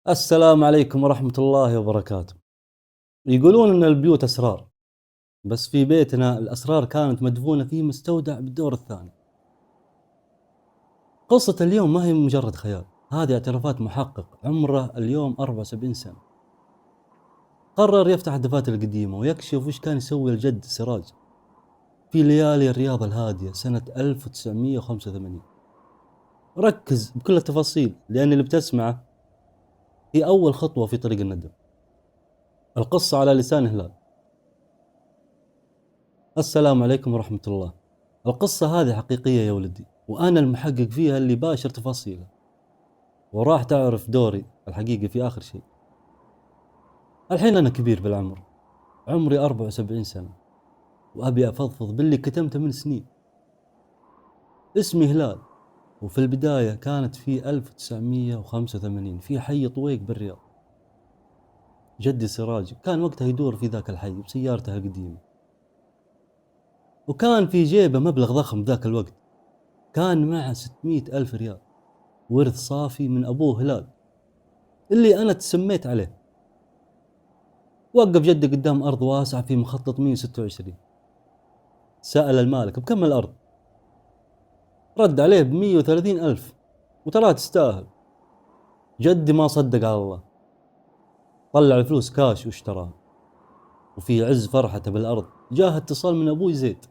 السلام عليكم ورحمة الله وبركاته. يقولون إن البيوت أسرار، بس في بيتنا الأسرار كانت مدفونة في مستودع بالدور الثاني. قصة اليوم ما هي مجرد خيال، هذه اعترافات محقق عمره اليوم 74 سنة. قرر يفتح الدفاتر القديمة ويكشف وش كان يسوي الجد سراج في ليالي الرياض الهادية سنة 1985. ركز بكل التفاصيل لأن اللي بتسمعه هي أول خطوة في طريق الندم. القصة على لسان هلال. السلام عليكم ورحمة الله. القصة هذه حقيقية يا ولدي، وأنا المحقق فيها اللي باشر تفاصيلها، وراح تعرف دوري الحقيقي في آخر شيء. الحين أنا كبير بالعمر، عمري 74 سنة، وأبي أفضفض باللي كتمته من سنين. اسمي هلال، وفي البداية كانت في 1985 في حي طويق بالرياض. جدي سراج كان وقتها يدور في ذاك الحي بسيارته القديمة، وكان في جيبه مبلغ ضخم ذاك الوقت. كان معه 600 ألف ريال ورث صافي من أبوه هلال اللي أنا تسميت عليه. وقف جدي قدام أرض واسعة في مخطط 126. سأل المالك بكم الأرض؟ رد عليه ب130 ألف، وترى تستاهل. جدي ما صدق على الله، طلع الفلوس كاش واشتراها. وفي عز فرحته بالأرض جاه اتصال من أبوي زيد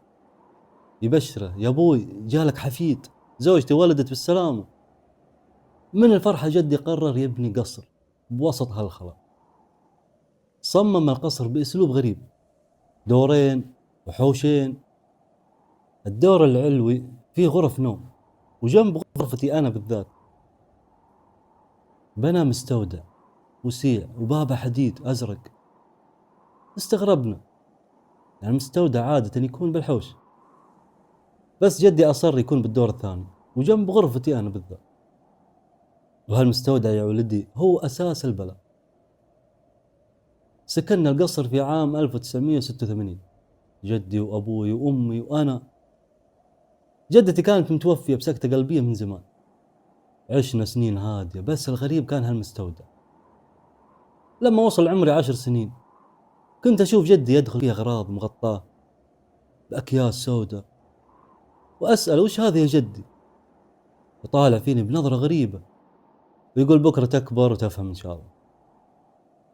يبشره: يا أبوي جالك حفيد، زوجتي ولدت بالسلامة. من الفرحة جدي قرر يبني قصر بوسط هالخلا. صمم القصر بأسلوب غريب، دورين وحوشين. الدور العلوي فيه غرف نوم، وجنب غرفتي أنا بالذات بنى مستودع وسيع وبابه حديد أزرق. استغربنا، يعني المستودع عادة يكون بالحوش، بس جدي أصر يكون بالدور الثاني وجنب غرفتي أنا بالذات. وهالمستودع يا ولدي هو أساس البلاء. سكننا القصر في عام 1986، جدي وأبوي وأمي وأنا. جدتي كانت متوفية بسكتة قلبية من زمان. عشنا سنين هادية، بس الغريب كان هالمستودع. لما وصل عمري 10 سنين كنت أشوف جدي يدخل فيه أغراض مغطاة بأكياس سوداء، وأسأل: وش هذا يا جدي؟ وطالع فيني بنظرة غريبة ويقول: بكرة تكبر وتفهم إن شاء الله.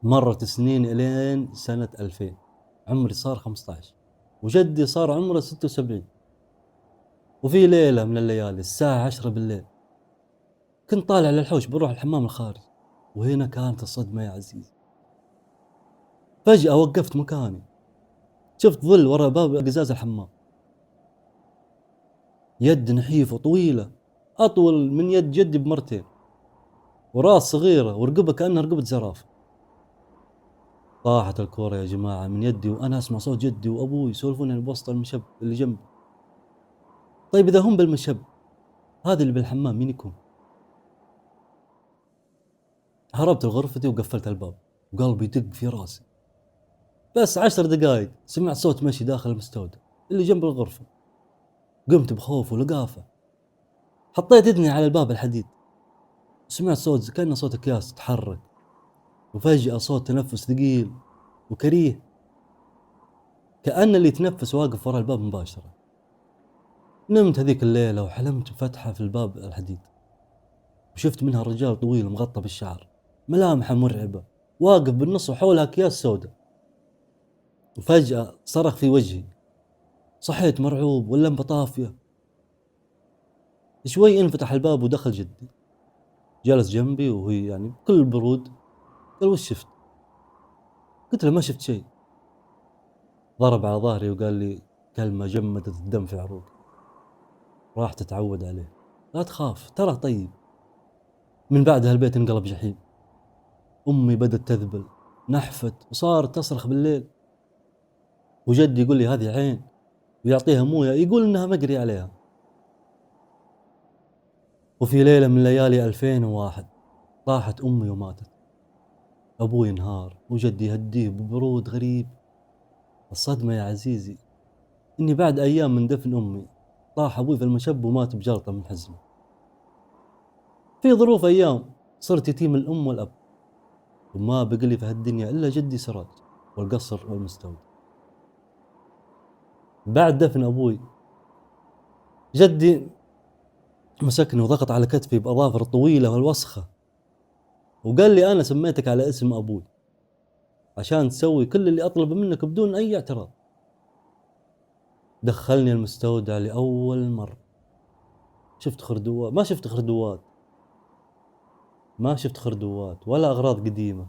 مرت سنين إلين سنة 2000، عمري صار 15 وجدي صار عمره 76. وفي ليلة من الليالي الساعة 10 بالليل كنت طالع للحوش بروح الحمام الخارجي، وهنا كانت الصدمة يا عزيزي. فجأة وقفت مكاني، شفت ظل وراء باب قزاز الحمام، يد نحيفة طويلة أطول من يد جدي بمرتين، وراس صغيرة ورقبة كأنها رقبة زرافة. طاحت الكورة يا جماعة من يدي وأنا أسمع صوت جدي وأبوي يسولفون بوسط المشب اللي جنبي. طيب إذا هم بالمشب، هذا اللي بالحمام مين يكون؟ هربت لغرفتي وقفلت الباب وقلبي يدق في راسي. بس 10 دقايق سمعت صوت مشي داخل المستودع اللي جنب الغرفة. قمت بخوف ولقافة، حطيت إذني على الباب الحديد، سمعت صوت كأنه صوت أكياس تتحرك، وفجأة صوت تنفس ثقيل وكريه، كأن اللي يتنفس واقف وراء الباب مباشرة. نمت هذيك الليلة وحلمت بفتحة في الباب الحديد، وشفت منها رجال طويل مغطى بالشعر، ملامحه مرعبة، واقف بالنص وحولها أكياس سوداء. وفجأة صرخ في وجهي. صحيت مرعوب واللمبة طافية. شوي انفتح الباب ودخل جدي، جلس جنبي وهي يعني بكل برود قال: وش شفت؟ قلت له: ما شفت شيء. ضرب على ظهري وقال لي كلمة جمدت الدم في عروقي: راح تتعود عليه، لا تخاف ترى طيب. من بعدها البيت انقلب جحيم. أمي بدت تذبل، نحفت وصارت تصرخ بالليل. وجدي يقول لي: هذه عين، ويعطيها موية يقول إنها مقري عليها. وفي ليلة من ليالي 2001 طاحت أمي وماتت. أبوي انهار وجدي يهديه ببرود غريب. الصدمة يا عزيزي إني بعد أيام من دفن أمي طاح أبوي في المشب ومات بجلطة من حزنه. في ظروف أيام صرت يتيم الأم والأب، وما بقلي في هالدنيا إلا جدي سراج والقصر والمستودع. بعد دفن أبوي جدي مسكني وضغط على كتفي بأظافر طويلة والوسخة وقال لي أنا سميتك على اسم أبوي عشان تسوي كل اللي أطلبه منك بدون أي اعتراض. دخلني المستودع لأول مرة. شفت خردوات، ما شفت خردوات ولا أغراض قديمة.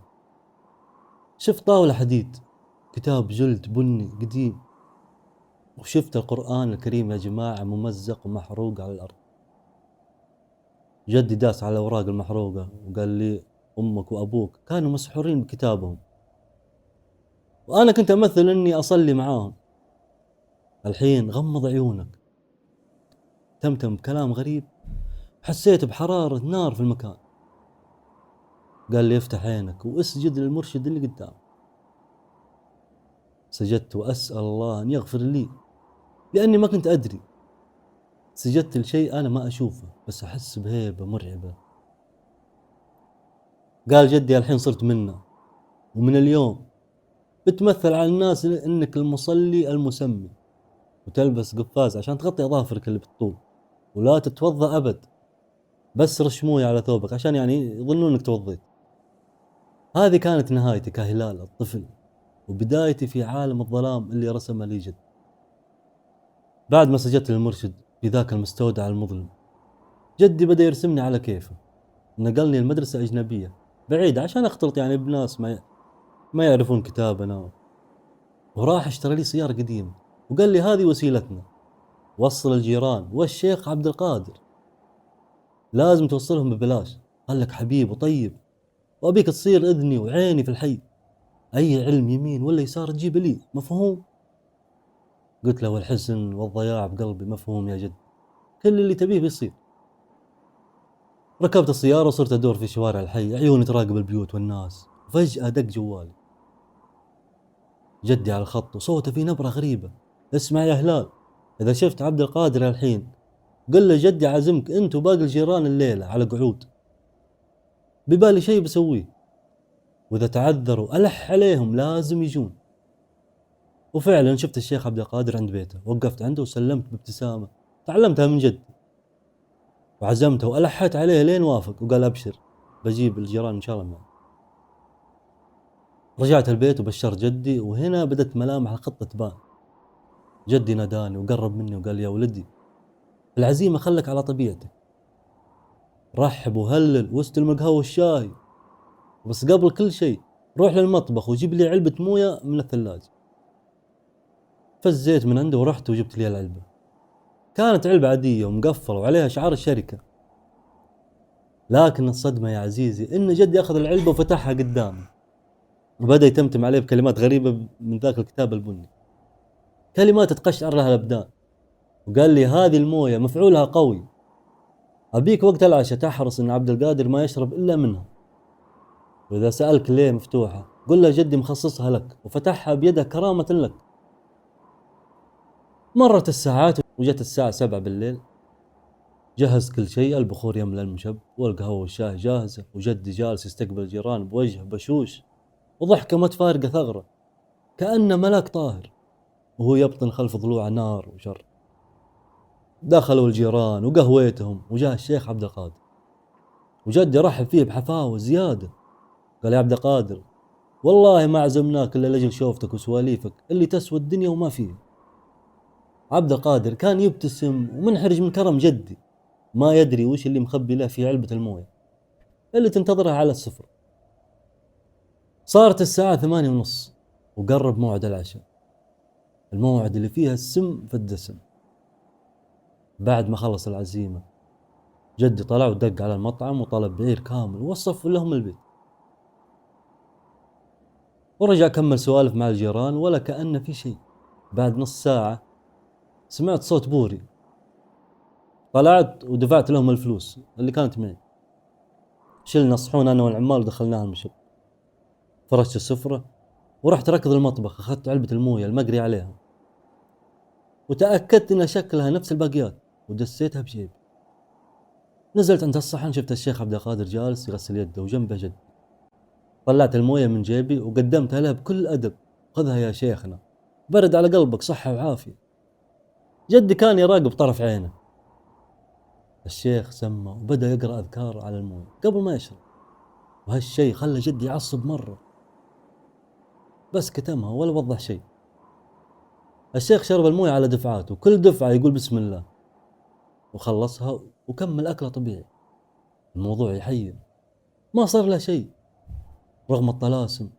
شفت طاولة حديد، كتاب جلد بني قديم، وشفت القرآن الكريم يا جماعة ممزق ومحروق على الأرض. جدي داس على الأوراق المحروقة وقال لي أمك وأبوك كانوا مسحورين بكتابهم، وأنا كنت أمثل أني أصلي معاهم. الحين غمض عيونك. تمتم بكلام غريب، حسيت بحرارة نار في المكان. قال لي افتح عينك واسجد للمرشد اللي قدام. سجدت وأسأل الله أن يغفر لي لأني ما كنت أدري. سجدت لشيء أنا ما أشوفه بس أحس بهيبة مرعبة. قال جدي الحين صرت منا، ومن اليوم بتمثل على الناس إنك المصلي المسمي، وتلبس قفاز عشان تغطي أظافرك اللي بالطول، ولا تتوضأ أبد، بس رش موية على ثوبك عشان يعني يظنون إنك توضيت. هذه كانت نهايتي كهلال الطفل، وبدايتي في عالم الظلام اللي رسمه لي جد. بعد ما سجدت للمرشد في ذاك المستودع المظلم، جدي بدأ يرسمني على كيفه. نقلني المدرسة أجنبية بعيدة عشان أختلط يعني بناس ما يعرفون كتابنا، وراح اشترى لي سيارة قديمة وقال لي هذه وسيلتنا، وصل الجيران والشيخ عبد القادر، لازم توصلهم ببلاش. قال لك حبيب وطيب، وأبيك تصير إذني وعيني في الحي، أي علم يمين ولا يسار تجيب لي، مفهوم؟ قلت له والحزن والضياع بقلبي مفهوم يا جد، كل اللي تبيه بيصير. ركبت السيارة وصرت أدور في شوارع الحي، عيوني تراقب البيوت والناس. فجأة دق جوالي، جدي على الخط وصوته في نبرة غريبة. اسمع يا هلال، إذا شفت عبد القادر الحين قل له جدي عازمك أنت وباقي الجيران الليلة على قعود، ببالي شيء بسويه، وإذا تعذروا ألح عليهم لازم يجون. وفعلا شفت الشيخ عبد القادر عند بيته، وقفت عنده وسلمت بابتسامة تعلمتها من جدي، وعزمته وألحت عليه لين وافق وقال أبشر بجيب الجيران إن شاء الله معي. رجعت البيت وبشرت جدي، وهنا بدت ملامح الخطة تبان. جدي ناداني وقرب مني وقال يا ولدي العزيمة خلك على طبيعتك، رحب وهلل واستلم القهوة والشاي، بس قبل كل شيء روح للمطبخ وجيب لي علبة موية من الثلاجة. فزيت من عنده ورحت وجبت لي العلبة. كانت علبة عادية ومقفلة وعليها شعار الشركة، لكن الصدمة يا عزيزي إن جدي أخذ العلبة وفتحها قدامي وبدأ يتمتم عليه بكلمات غريبة من ذاك الكتاب البني، كلمات تقشعر لها الأبدان. وقال لي هذه الموية مفعولها قوي، أبيك وقت العشاء تحرص إن عبد القادر ما يشرب إلا منها، وإذا سألك ليه مفتوحة قل له جدي مخصصها لك وفتحها بيده كرامة لك. مرت الساعات وجت الساعة 7 بالليل. جهز كل شيء، البخور يملى المشب والقهوة والشاي جاهزة، وجدي جالس يستقبل الجيران بوجه بشوش وضحكة ما تفارقه ثغرة كأنه ملاك طاهر، وهو يبطن خلف ضلوعه نار وشر. دخلوا الجيران وقهويتهم، وجاء الشيخ عبد القادر، وجدي رحب فيه بحفاوة زيادة. قال يا عبد القادر والله ما عزمناك إلا لأجل شوفتك وسواليفك اللي تسوى الدنيا وما فيه. عبد القادر كان يبتسم ومنحرج من كرم جدي، ما يدري وش اللي مخبي له في علبة الموية اللي تنتظرها على السفرة. صارت الساعة 8:30 وقرب موعد العشاء، الموعد اللي فيها السم في الدسم. بعد ما خلص العزيمة جدي طلع ودق على المطعم وطلب بعير كامل ووصف لهم البيت، ورجع كمل سوالف مع الجيران ولا كأن في شيء. بعد نص ساعة سمعت صوت بوري، طلعت ودفعت لهم الفلوس اللي كانت معي. شلنا الصحون أنا والعمال ودخلناها المشب، فرشت السفرة ورحت ركض المطبخ، أخذت علبة الموية المقري عليها وتأكدت إن شكلها نفس الباقيات ودسيتها بجيبي. نزلت عند الصحن، شفت الشيخ عبد القادر جالس يغسل يده وجنبه جد. طلعت الموية من جيبي وقدمتها له بكل أدب. خذها يا شيخنا، برد على قلبك، صحة وعافية. جدي كان يراقب طرف عينه. الشيخ سمى وبدأ يقرأ أذكار على الموية قبل ما يشرب، وهالشي خلى جدي يعصب مرة، بس كتمها ولا وضح شيء. الشيخ شرب الموية على دفعات، وكل دفعة يقول بسم الله، وخلصها وكمل أكله طبيعي. الموضوع يحير، ما صار له شيء رغم الطلاسم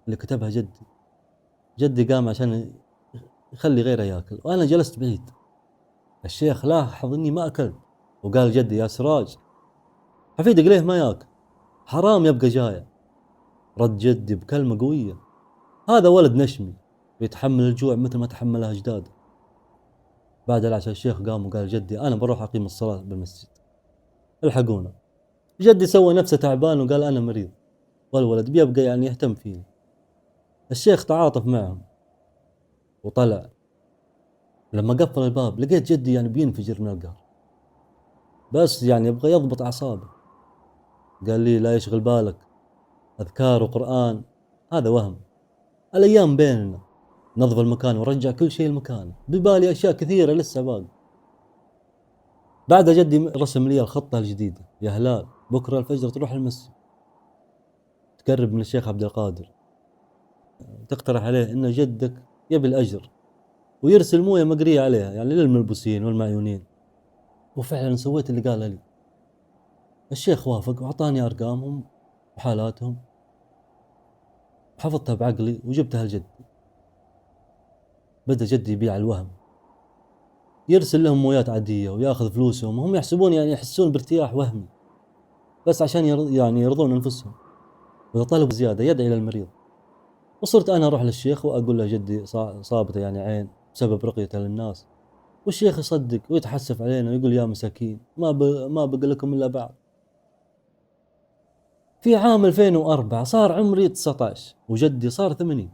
اللي كتبها جدي. جدي قام عشان يخلي غيره ياكل، وأنا جلست بعيد. الشيخ لاحظ إني ما أكلت، وقال جدي يا سراج، حفيدك ليه ما ياكل؟ حرام يبقى جايع. رد جدي بكلمة قوية، هذا ولد نشمي يتحمل الجوع مثل ما تحملها أجداده. بعد العشاء الشيخ قام وقال جدي أنا بروح أقيم الصلاة بالمسجد، الحقونا. جدي سوى نفسه تعبان وقال أنا مريض، والولد بيبقى يعني يهتم فيني. الشيخ تعاطف معهم وطلع. لما قفل الباب لقيت جدي يعني بينفجر من القهر، بس يعني يبغى يضبط أعصابه. قال لي لا يشغل بالك، أذكار وقرآن هذا وهم، الأيام بيننا، نظف المكان ورجع كل شيء لمكانه، ببالي أشياء كثيرة لسه باقي. بعد جدي رسم لي الخطة الجديدة. يا هلال، بكرة الفجر تروح المسجد، تقرب من الشيخ عبد القادر، تقترح عليه إن جدك يبي الأجر ويرسل موية مقرية عليها يعني للملبوسين والمعيونين. وفعلا سويت اللي قاله لي. الشيخ وافق وأعطاني أرقامهم وحالاتهم، وحفظتها بعقلي وجبتها لجدي. بدأ جدي يبيع الوهم، يرسل لهم مويات عادية وياخذ فلوسهم، وهم يحسبون يعني يحسون بارتياح وهمي، بس عشان يعني يرضون أنفسهم. وإذا طلبوا زيادة يدعي للمريض. وصرت أنا أروح للشيخ وأقول له جدي صابته يعني عين بسبب رقيته للناس، والشيخ يصدق ويتحسف علينا ويقول يا مساكين ما بقى لكم إلا بعض. في عام 2004 صار عمري 19 وجدي صار 80.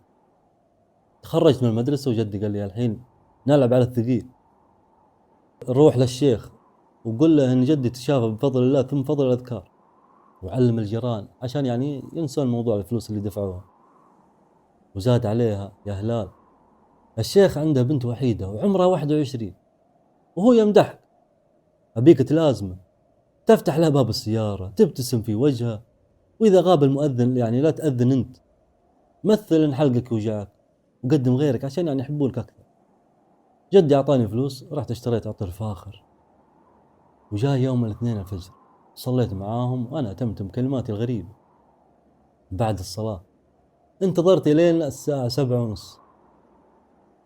تخرجت من المدرسة وجدي قال لي الحين نلعب على الثقيل، نروح للشيخ وقل له إن جدي تشافى بفضل الله ثم فضل الأذكار، وعلم الجيران عشان يعني ينسون موضوع الفلوس اللي دفعوها. وزاد عليها يا هلال، الشيخ عنده بنت وحيدة وعمرها 21، وهو يمدحك، أبيك تلازمه، تفتح له باب السيارة، تبتسم في وجهه، وإذا غاب المؤذن يعني لا تأذن أنت، مثل إن حلقك يوجعك، وقدم غيرك عشان يعني يحبونك أكثر. جدي أعطاني فلوس، رحت اشتريت عطر فاخر، وجاء يوم الاثنين الفجر صليت معاهم وأنا أتمتم كلماتي الغريبة. بعد الصلاة انتظرت لين الساعة 7:30،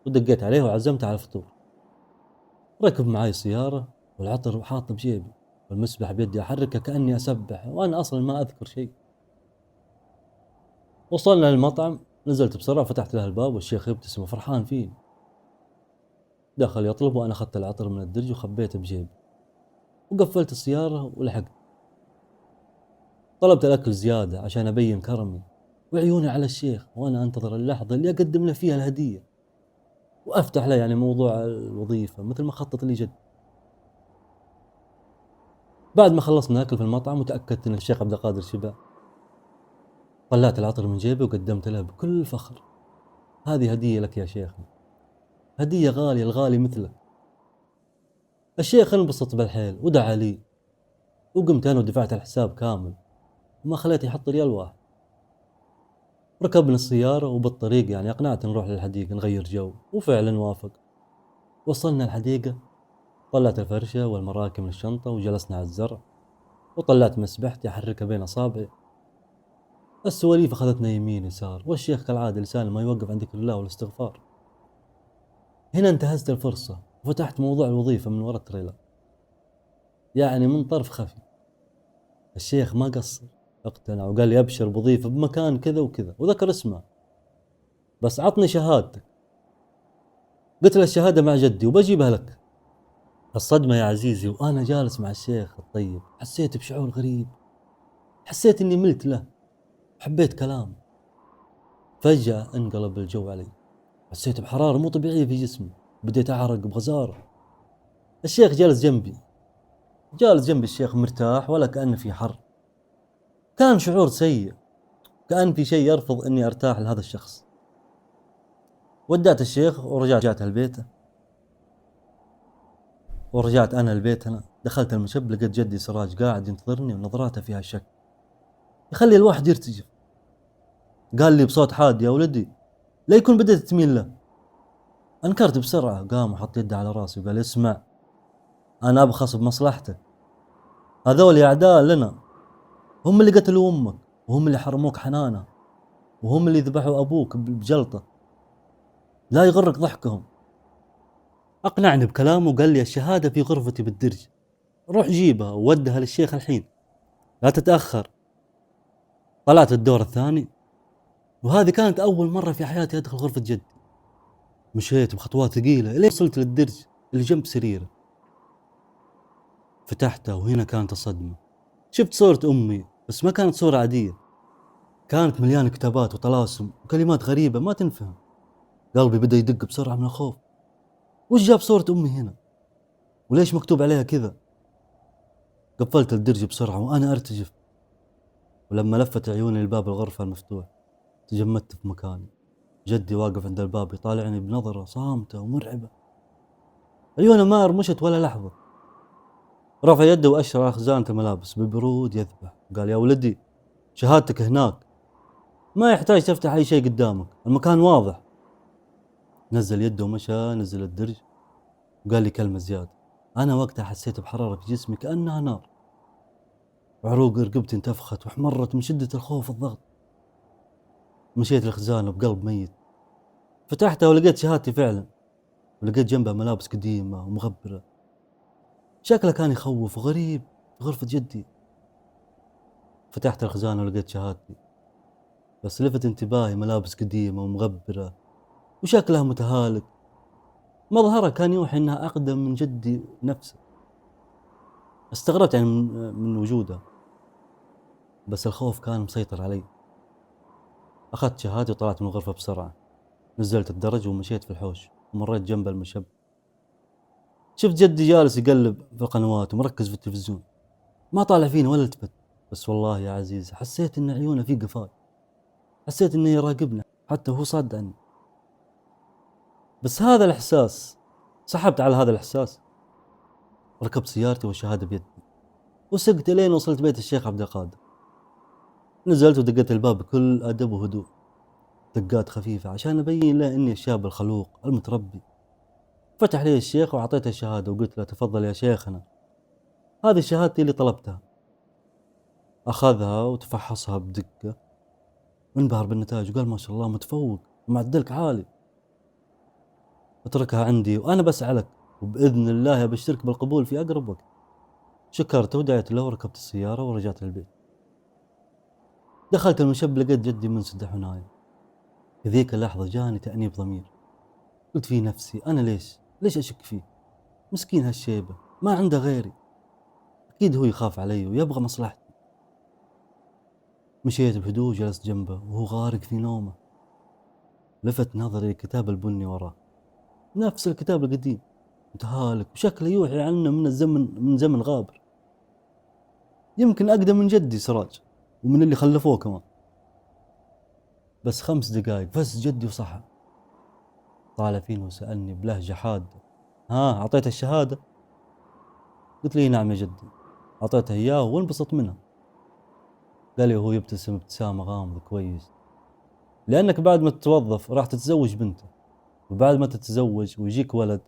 ودقيت عليه وعزمته على الفطور. ركب معاي السيارة والعطر حاطه بجيبي والمسبح بيدي أحركه كأني أسبح، وأنا أصلا ما أذكر شيء. وصلنا للمطعم، نزلت بسرعة فتحت له الباب والشيخ يبتسم وفرحان فيني. دخل يطلب وأنا أخذت العطر من الدرج وخبيته بجيبي، وقفلت السيارة ولحقت. طلبت الأكل زيادة عشان أبين كرمي وعيوني على الشيخ، وأنا أنتظر اللحظة اللي أقدم له فيها الهدية وأفتح له يعني موضوع الوظيفة مثل ما خطط لي جد. بعد ما خلصنا أكل في المطعم وتأكدت أن الشيخ عبد القادر شبع، طلعت العطر من جيبي وقدمت له بكل فخر. هذه هدية لك يا شيخنا، هدية غالية الغالي مثلك. الشيخ انبسط بالحيل ودعا لي، وقمت أنا ودفعت الحساب كامل وما خليت يحط ريال واحد. ركبنا السيارة وبالطريق يعني أقنعت نروح للحديقة نغير جو، وفعلا وافق. وصلنا الحديقة، طلعت الفرشة والمراكب من الشنطة وجلسنا على الزرع، وطلعت مسبحتي أحركها بين أصابعي. السواليف أخذتنا يمين يسار، والشيخ كالعادة لسانه ما يوقف عند ذكر الله والاستغفار. هنا انتهزت الفرصة وفتحت موضوع الوظيفة من وراء التريلر، يعني من طرف خفي. الشيخ ما قصر، اقتنع وقال لي أبشر بوظيفة بمكان كذا وكذا وذكر اسمه، بس عطني شهادتك. قلت له الشهادة مع جدي وبجيبها لك. الصدمة يا عزيزي وأنا جالس مع الشيخ الطيب حسيت بشعور غريب، حسيت إني ملت له وحبيت كلامه. فجأة انقلب الجو علي، حسيت بحرارة مو طبيعية في جسمي، بديت أعرق بغزارة. الشيخ جالس جنبي الشيخ مرتاح ولا كأنه في حر. كان شعور سيء، كأن في شيء يرفض إني أرتاح لهذا الشخص. ودعت الشيخ ورجعت البيت، ورجعت أنا لبيتنا. دخلت المشب لقيت جدي سراج قاعد ينتظرني ونظراته فيها شك يخلي الواحد يرتجف. قال لي بصوت حاد: يا ولدي لا يكون بديت تميل له. أنكرت بسرعة. قام وحط يده على راسي وقال: اسمع، أنا أبخص بمصلحتك. هذول أعداء لنا، هم اللي قتلوا أمك، وهم اللي حرموك حنانة، وهم اللي ذبحوا أبوك بجلطة. لا يغرك ضحكهم. أقنعني بكلامه وقال لي: الشهادة في غرفتي بالدرج، روح جيبها وودها للشيخ الحين، لا تتأخر. طلعت الدور الثاني، وهذه كانت أول مرة في حياتي أدخل غرفة جدي. مشيت بخطوات ثقيلة إلين وصلت للدرج اللي جنب سريره. فتحته وهنا كانت الصدمة. شفت صورة أمي، بس ما كانت صورة عادية، كانت مليانة كتابات وطلاسم وكلمات غريبة ما تنفهم. قلبي بدأ يدق بسرعة من الخوف. وش جاب صورة أمي هنا؟ وليش مكتوب عليها كذا؟ قفلت الدرج بسرعة وأنا أرتجف. ولما لفت عيوني لباب الغرفة المفتوح تجمدت في مكاني. جدي واقف عند الباب يطالعني بنظرة صامتة ومرعبة. عيونه ما رمشت ولا لحظة. رفع يده وأشر على خزانة الملابس ببرود يذبح. قال: يا ولدي شهادتك هناك، ما يحتاج تفتح أي شيء قدامك، المكان واضح. نزل يده ومشى نزل الدرج وقال لي كلمة زيادة. أنا وقتها حسيت بحرارة في جسمي كأنها نار، وعروق رقبتي انتفخت واحمرت من شدة الخوف والضغط. مشيت الخزانة بقلب ميت. فتحتها ولقيت شهادتي فعلا، ولقيت جنبها ملابس قديمة ومغبرة. شكلها كان يخوف وغريب في غرفة جدي. فتحت الخزانة ولقيت شهادتي، بس لفت انتباهي ملابس قديمة ومغبرة وشكلها متهالك. مظهرها كان يوحي انها اقدم من جدي نفسه. استغربت يعني من وجودها، بس الخوف كان مسيطر علي. اخذت شهادتي وطلعت من الغرفة بسرعة. نزلت الدرج ومشيت في الحوش ومريت جنب المشب. شفت جدي جالس يقلب في القنوات ومركز في التلفزيون، ما طالع فيني ولا التفت. بس والله يا عزيز حسيت ان عيونه في قفاي، حسيت انه يراقبنا حتى وهو صاد عني. بس هذا الاحساس، سحبت على هذا الاحساس. ركبت سيارتي والشهادة بيدي وسقت لين وصلت بيت الشيخ عبد القادر. نزلت ودقيت الباب بكل أدب وهدوء، دقات خفيفة عشان أبين له إني الشاب الخلوق المتربي. فتح لي الشيخ وأعطيته الشهادة وقلت له: تفضل يا شيخنا، هذه شهادتي اللي طلبتها. أخذها وتفحصها بدقة وانبهر بالنتائج وقال: ما شاء الله متفوق ومعدلك عالي. اتركها عندي وأنا بسعى لك، وبإذن الله أبشرك بالقبول في أقرب وقت. شكرته ودعيت له وركبت السيارة ورجعت للبيت. دخلت المشب لقيت جدي منسدح ونايم. في ذيك اللحظة جاني تأنيب ضمير. قلت في نفسي: أنا ليش أشك فيه؟ مسكين هالشيبة ما عنده غيري، أكيد هو يخاف علي ويبغى مصلحتي. مشيت بهدوء جلست جنبه وهو غارق في نومه. لفت نظري الكتاب البني وراه، نفس الكتاب القديم متهالك وشكله يوحي عنه من زمن غابر، يمكن أقدم من جدي سراج ومن اللي خلفوه كمان. بس 5 دقايق فز جدي وصحى، طالع فيني وسألني بلهجة حادة: ها أعطيت الشهادة؟ قلت لي: نعم يا جدي، أعطيته إياه وانبسط منها. قال لي وهو يبتسم ابتسامة غامضة: كويس، لأنك بعد ما تتوظف راح تتزوج بنته، وبعد ما تتزوج ويجيك ولد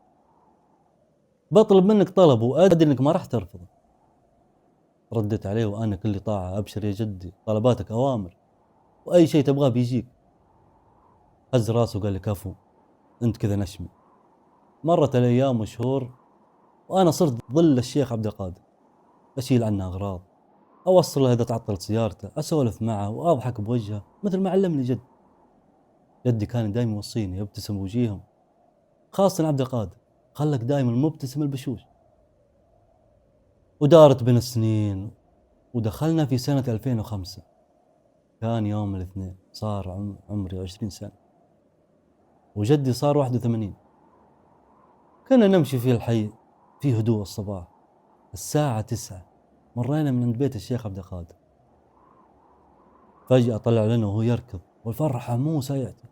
بطلب منك طلب وأدري إنك ما راح ترفضه. رديت عليه وأنا كل طاعة: أبشر يا جدي، طلباتك أوامر وأي شيء تبغاه بيجيك. هز راسه وقال لي: كفو، أنت كذا نشمي. مرت الأيام وشهور وأنا صرت ظل الشيخ عبد القادر، أشيل عنه أغراض، أوصل له إذا تعطلت سيارته، أسولف معه وأضحك بوجهه مثل ما علمني جدي كان دايم يوصيني ابتسم بوجيههم، خاصة عبد القادر خلك دايما مبتسم البشوش. ودارت بين السنين ودخلنا في سنة 2005. كان يوم الاثنين، صار عمري 20 سنة وجدي صار 81. كنا نمشي في الحي في هدوء الصباح. الساعة 9 مرينا من عند بيت الشيخ عبد القادر. فجأة طلع لنا وهو يركض والفرحة مو سايعته.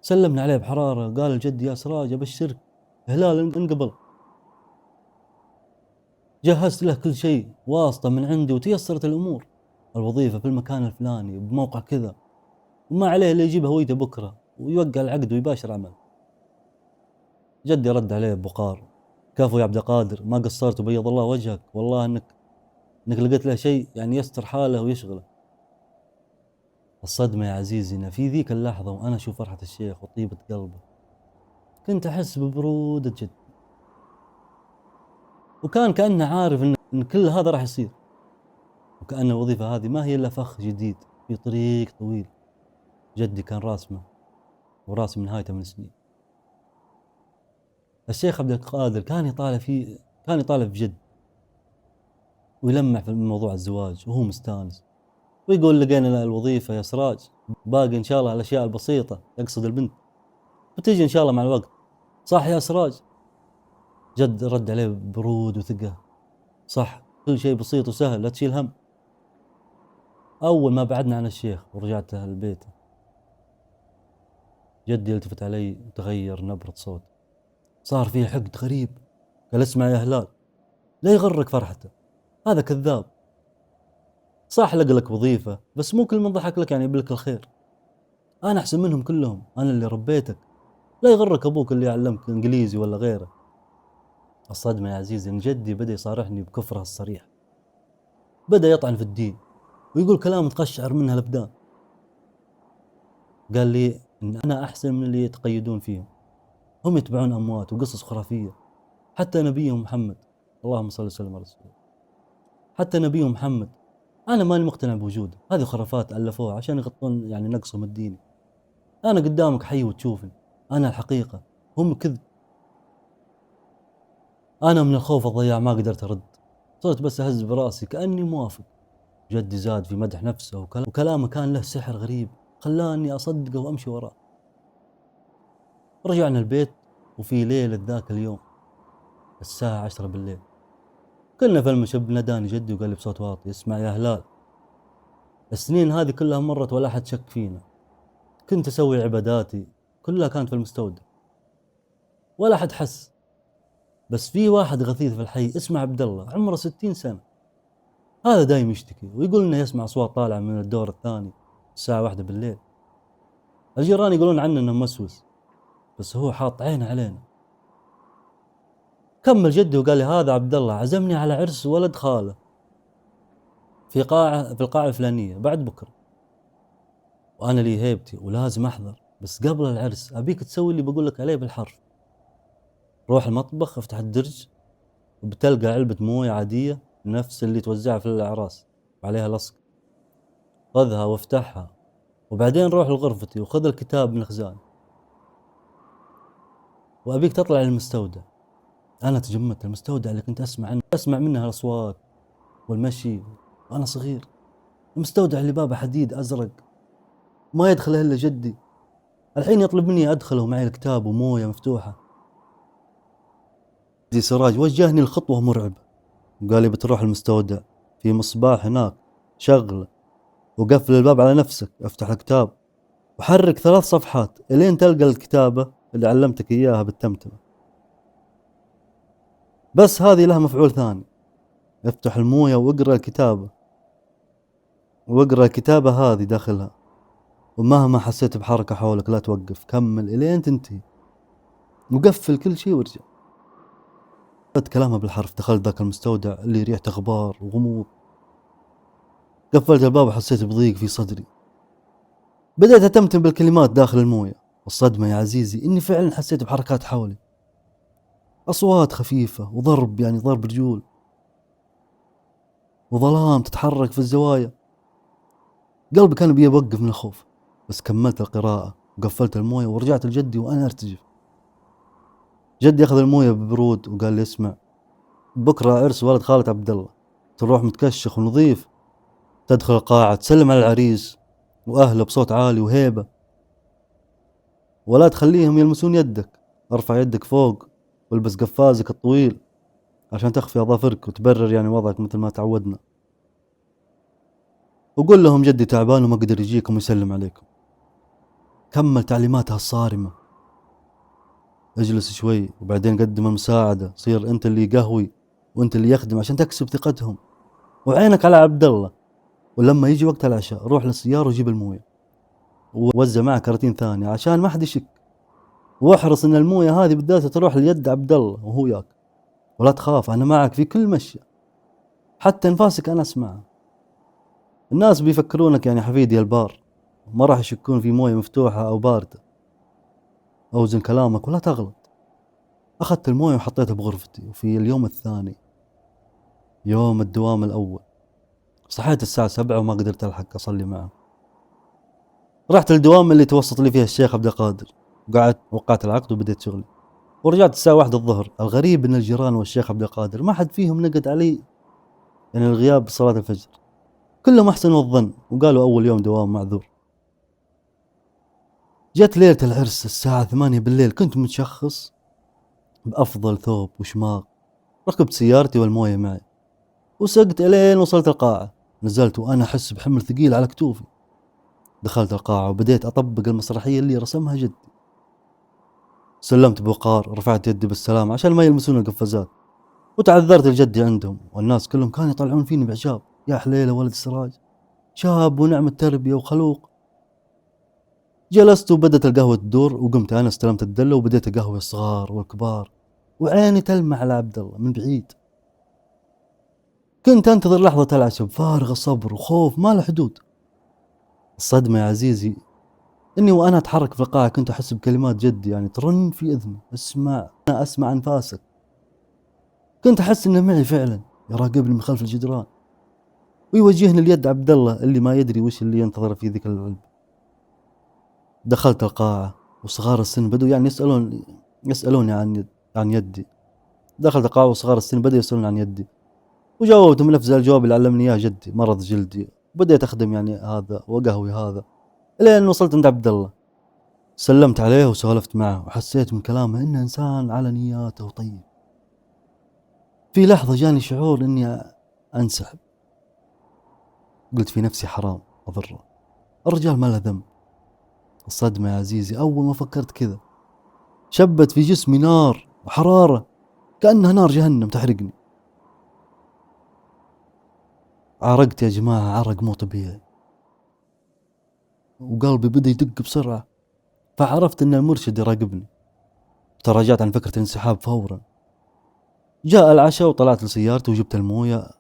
سلمنا عليه بحرارة، قال الجد يا سراج أبشرك هلال انقبل، جهزت له كل شيء، واسطة من عندي وتيسرت الأمور، الوظيفة في المكان الفلاني بموقع كذا، وما عليه اللي يجيب هويته بكرة ويوقع العقد ويباشر عمل. جدي رد عليه بوقار: كفو يا عبد القادر، ما قصرت وبيض الله وجهك، والله انك لقيت له شيء يعني يستر حاله ويشغله. الصدمة يا عزيزي إن في ذيك اللحظة وأنا أشوف فرحة الشيخ وطيبة قلبه، كنت أحس ببرودة جد، وكان كأنه عارف إن كل هذا راح يصير، وكأن الوظيفة هذه ما هي إلا فخ جديد في طريق طويل جدي كان راسمه وراسم نهايته من سنين. الشيخ عبد القادر كان يطالع في جد ويلمح في موضوع الزواج وهو مستانس، ويقول لقينا الوظيفة يا سراج، باقي إن شاء الله الأشياء البسيطة، يقصد البنت، وتجي إن شاء الله مع الوقت، صح يا سراج؟ جد رد عليه ببرود وثقة: صح، كل شيء بسيط وسهل، لا تشيل هم. أول ما بعدنا عن الشيخ ورجعت البيت، جدي يلتفت علي وتغير نبرة صوت، صار فيه حقد غريب. قال: اسمع يا هلال، لا يغرك فرحته، هذا كذاب. صح لقى لك وظيفة، بس مو كل من ضحك لك يعني يبلك الخير. أنا أحسن منهم كلهم، أنا اللي ربيتك، لا يغرك أبوك اللي يعلمك إنجليزي ولا غيره. الصدمة يا عزيزي إن جدي بدأ يصارحني بكفره الصريح، بدأ يطعن في الدين ويقول كلام تقشعر منها الأبدان. قال لي إن أنا أحسن من اللي يتقيدون فيهم، هم يتبعون أموات وقصص خرافية. حتى نبيهم محمد، اللهم صل وسلم على رسوله، حتى نبيهم محمد أنا ماني مقتنع بوجوده، هذه خرافات ألفوها عشان يغطون يعني نقصهم الديني. أنا قدامك حي وتشوفني، أنا الحقيقة، هم كذب. أنا من الخوف الضياع ما قدرت أرد، صرت بس أهز براسي كأني موافق. جدي زاد في مدح نفسه وكلامه كان له سحر غريب خلاني أصدقه وأمشي وراه. رجعنا البيت، وفي ليلة ذاك اليوم الساعة 10 بالليل كنا في المشب، ناداني جدي وقال لي بصوت واطي: اسمع يا هلال، السنين هذه كلها مرت ولا أحد شك فينا، كنت أسوي عباداتي كلها كانت في المستودع ولا أحد حس، بس في واحد غثيث في الحي اسمه عبد الله عمره 60 سنة، هذا دايم يشتكي ويقول إنه يسمع أصوات طالعة من الدور الثاني الساعة 1 بالليل. الجيران يقولون عنه إنه مسوس، بس هو حاط عينه علينا. كمل جدي وقال لي: هذا عبد الله عزمني على عرس ولد خاله في القاعة الفلانية بعد بكرة، وأنا لي هيبتي ولازم أحضر، بس قبل العرس أبيك تسوي اللي بقول لك عليه بالحرف. روح المطبخ، افتح الدرج، وبتلقى علبة موية عادية نفس اللي توزعها في الأعراس وعليها لصق، خذها وافتحها، وبعدين روح لغرفتي وخذ الكتاب من خزاني، وأبيك تطلع للمستودع. أنا تجمدت، المستودع اللي كنت أسمع منها الأصوات والمشي وأنا صغير، المستودع اللي بابه حديد أزرق ما يدخله إلا جدي، الحين يطلب مني أدخله ومعي الكتاب وموية مفتوحة. دي سراج وجهني الخطوة مرعبة وقال لي: بتروح المستودع، في مصباح هناك، شغله وقفل الباب على نفسك، افتح الكتاب وحرك 3 صفحات الين تلقى الكتابة اللي علمتك إياها بالتمتمة، بس هذه لها مفعول ثاني، افتح الموية واقرأ الكتابة هذه داخلها، ومهما حسيت بحركة حولك لا توقف، كمل الين تنتهي وقفل كل شيء وارجع. كلامها بالحرف، دخلت ذاك المستودع اللي ريحته غبار وغموض، قفلت الباب وحسيت بضيق في صدري، بدأت أتمتم بالكلمات داخل الموية. الصدمة يا عزيزي إني فعلا حسيت بحركات حولي، أصوات خفيفة وضرب يعني ضرب رجول وظلام تتحرك في الزوايا. قلبي كان بيوقف من الخوف، بس كملت القراءة وقفلت الموية ورجعت لجدي وأنا أرتجف. جدي أخذ الموية ببرود وقال لي: اسمع، بكرة عرس ولد خالة عبد الله، تروح متكشخ ونظيف، تدخل القاعة تسلم على العريس وأهله بصوت عالي وهيبة، ولا تخليهم يلمسون يدك، ارفع يدك فوق والبس قفازك الطويل عشان تخفي أظافرك وتبرر يعني وضعك مثل ما تعودنا. وقول لهم جدي تعبان وما قدر يجيكم ويسلم عليكم. كمل تعليماتها الصارمة: اجلس شوي وبعدين قدم المساعدة، صير انت اللي يقهوي وانت اللي يخدم عشان تكسب ثقتهم، وعينك على عبد الله. ولما يجي وقت العشاء روح للسيارة وجيب المويه، ووزع معه كراتين ثانية عشان ما حد يشك، واحرص ان المويه هذه بالذات تروح ليد عبد الله وهو ياك. ولا تخاف، انا معك في كل مشي، حتى انفاسك انا اسمعها. الناس بيفكرونك يعني حفيدي البار، ما راح يشكون في مويه مفتوحة او باردة. اوزن كلامك ولا تغلط. اخذت المويه وحطيتها بغرفتي، وفي اليوم الثاني يوم الدوام الاول صحيت الساعة 7 وما قدرت الحق اصلي معه. رحت الدوام اللي توسط لي فيها الشيخ عبد القادر، وقعدت وقعت العقد وبديت شغلي. ورجعت الساعة 1 الظهر. الغريب ان الجيران والشيخ عبد القادر ما حد فيهم نقد علي يعني الغياب بصلاة الفجر، كلهم احسنوا الظن وقالوا اول يوم دوام معذور. جت ليلة العرس الساعة 8 بالليل، كنت متشخص بأفضل ثوب وشماغ، ركبت سيارتي والموية معي وسقت الين وصلت القاعة. نزلت وأنا أحس بحمل ثقيل على كتوفي. دخلت القاعة وبديت أطبق المسرحية اللي رسمها جدي. سلمت بوقار، رفعت يدي بالسلام عشان ما يلمسون القفازات، وتعذرت لجدي عندهم. والناس كلهم كانوا يطلعون فيني بعجاب: يا حليلة ولد السراج، شاب ونعم التربية وخلوق. جلست وبدت القهوة تدور، وقمت أنا استلمت الدلة وبديت أقهوي الصغار والكبار، وعيني تلمع على عبد الله من بعيد. كنت أنتظر لحظة العشاء بفارغ الصبر وخوف ما له حدود. الصدمة يا عزيزي إني وأنا أتحرك في القاعة كنت أحس بكلمات جدي يعني ترن في إذني: أسمع أنفاسك. كنت أحس إنه معي فعلا، يراقبني من خلف الجدران ويوجهني ليد عبد الله اللي ما يدري وش اللي ينتظر في ذيك العلبة. دخلت القاعة وصغار السن بدوا يعني يسألوني عن يدي. دخلت القاعة وصغار السن بدأوا يسألون عن يدي، وجاوبت من نفس الجواب اللي علمني إياه جدي: مرض جلدي. بديت أخدم يعني هذا وقهوي هذا، لين وصلت عند عبد الله. سلمت عليه وسولفت معه، وحسيت من كلامه إنه إنسان على نياته وطيب. في لحظة جاني شعور إني أنسحب. قلت في نفسي حرام أضره، الرجال ما له ذنب. الصدمة يا عزيزي أول ما فكرت كذا شبت في جسمي نار وحرارة كأنها نار جهنم تحرقني. عرقت يا جماعة عرق مو طبيعي، وقلبي بدأ يدق بسرعة. فعرفت أن المرشد يراقبني. تراجعت عن فكرة الانسحاب فورا. جاء العشاء وطلعت لسيارتي وجبت الموية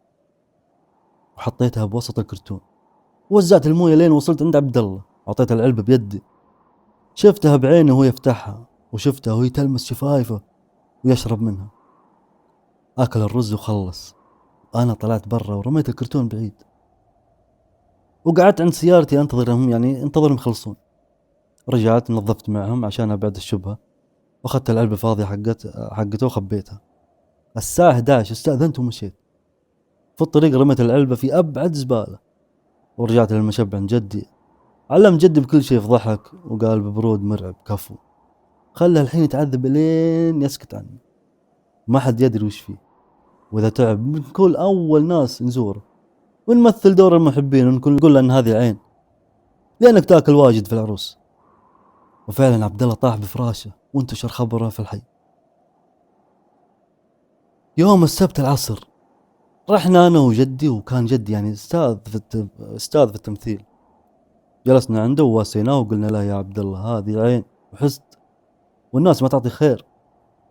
وحطيتها بوسط الكرتون، ووزعت الموية لين وصلت عند عبد الله. أعطيت العلبة بيدي، شفتها بعيني وهو يفتحها، وشفتها وهي تلمس شفايفه ويشرب منها. أكل الرز وخلص. أنا طلعت برا ورميت الكرتون بعيد، وقعدت عند سيارتي أنتظرهم يعني انتظرهم يخلصون. رجعت نظفت معهم عشان أبعد الشبهة، وأخذت العلبة فاضية حقته وخبيتها. الساعة 11 استأذنت ومشيت. في الطريق رميت العلبة في أبعد زبالة، ورجعت للمشب عند جدي. علم جدي بكل شيء، فضحك وقال ببرود مرعب: كفو، خله الحين يتعذب لين يسكت عني، ما حد يدري وش فيه. وإذا تعب بنكون أول ناس نزوره ونمثل دور المحبين، ونكون نقول أن هذه عين لأنك تاكل واجد في العروس. وفعلا عبد الله طاح بفراشه وانتشر خبره في الحي. يوم السبت العصر رحنا أنا وجدي، وكان جدي يعني أستاذ في التمثيل. جلسنا عنده وواسيناه وقلنا له: يا عبد الله هذه عين وحسد، والناس ما تعطي خير.